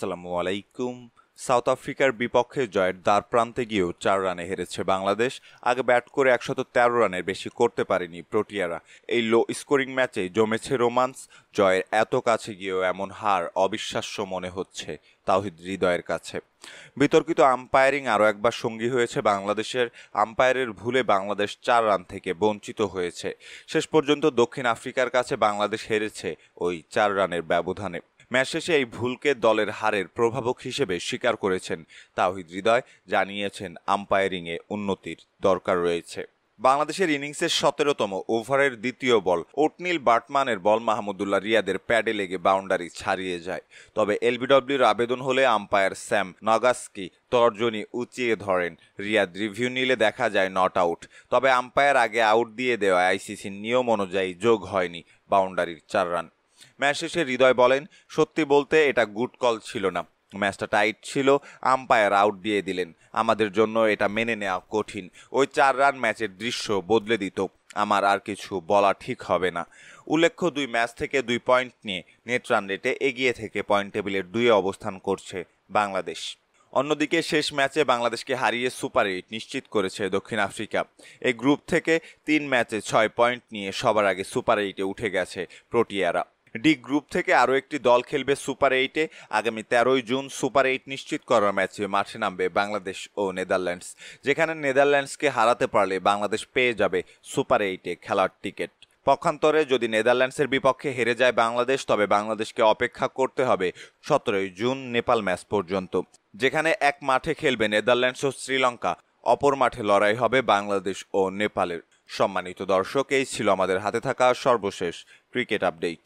আসসালামু আলাইকুম। সাউথ আফ্রিকার বিপক্ষে জয়ের দ্বারপ্রান্তে গিয়েও 4 রানে হেরেছে বাংলাদেশ। আগে ব্যাট করে 113 রানের বেশি করতে পারেনি প্রোটিয়ারা। এই লো স্কোরিং ম্যাচে জমেছে রোমান্স। জয়ের এত কাছে গিয়েও এমন হার অবিশ্বাস্য মনে হচ্ছে তাওহিদ হৃদয়ের কাছে। বিতর্কিত আম্পায়ারিং আরও একবার সঙ্গী হয়েছে বাংলাদেশের। আম্পায়ারের ভুলে বাংলাদেশ 4 রান থেকে বঞ্চিত হয়েছে। শেষ পর্যন্ত দক্ষিণ আফ্রিকার কাছে বাংলাদেশ হেরেছে ওই 4 রানের ব্যবধানে। ম্যাচ শেষে এই ভুলকে দলের হারের প্রভাবক হিসেবে স্বীকার করেছেন তাওহিদ হৃদয়। জানিয়েছেন আম্পায়ারিংয়ে উন্নতির দরকার রয়েছে। বাংলাদেশের ইনিংসের 17তম ওভারের দ্বিতীয় বল ওটনিল বার্টম্যানের বল মাহমুদুল্লাহ রিয়াদের প্যাডে লেগে বাউন্ডারি ছাড়িয়ে যায়। তবে এলবিডব্লিউর আবেদন হলে আম্পায়ার স্যাম নাগাস্কি তর্জনী উঁচিয়ে ধরেন। রিয়াদ রিভিউ নিলে দেখা যায় নট আউট। তবে আম্পায়ার আগে আউট দিয়ে দেওয়া আইসিসির নিয়ম অনুযায়ী যোগ হয়নি বাউন্ডারির 4 রান। ম্যাচ শেষে হৃদয় বলেন, সত্যি বলতে এটা গুড কল ছিল না। ম্যাচটা টাইট ছিল, আম্পায়ার আউট দিয়ে দিলেন। আমাদের জন্য এটা মেনে নেওয়া কঠিন। ওই 4 রান ম্যাচের দৃশ্য বদলে দিত। আমার আর কিছু বলা ঠিক হবে না। উল্লেখ্য 2 ম্যাচ থেকে 2 পয়েন্ট নিয়ে নেট রান রেটে এগিয়ে থেকে পয়েন্ট টেবিলের 2-এ অবস্থান করছে বাংলাদেশ। অন্যদিকে শেষ ম্যাচে বাংলাদেশকে হারিয়ে সুপার 8 নিশ্চিত করেছে দক্ষিণ আফ্রিকা। এই গ্রুপ থেকে 3 ম্যাচে 6 পয়েন্ট নিয়ে সবার আগে সুপার 8-এ উঠে গেছে প্রোটিয়ারা। ডি গ্রুপ থেকে আরও একটি দল খেলবে সুপার 8-এ। আগামী 13ই জুন সুপার 8 নিশ্চিত করার ম্যাচে মাঠে নামবে বাংলাদেশ ও নেদারল্যান্ডস, যেখানে নেদারল্যান্ডসকে হারাতে পারলে বাংলাদেশ পেয়ে যাবে সুপার 8-এ খেলার টিকিট। পক্ষান্তরে যদি নেদারল্যান্ডসের বিপক্ষে হেরে যায় বাংলাদেশ, তবে বাংলাদেশকে অপেক্ষা করতে হবে 17ই জুন নেপাল ম্যাচ পর্যন্ত, যেখানে এক মাঠে খেলবে নেদারল্যান্ডস ও শ্রীলঙ্কা। অপর মাঠে লড়াই হবে বাংলাদেশ ও নেপালের। সম্মানিত দর্শক, এই ছিল আমাদের হাতে থাকা সর্বশেষ ক্রিকেট আপডেট।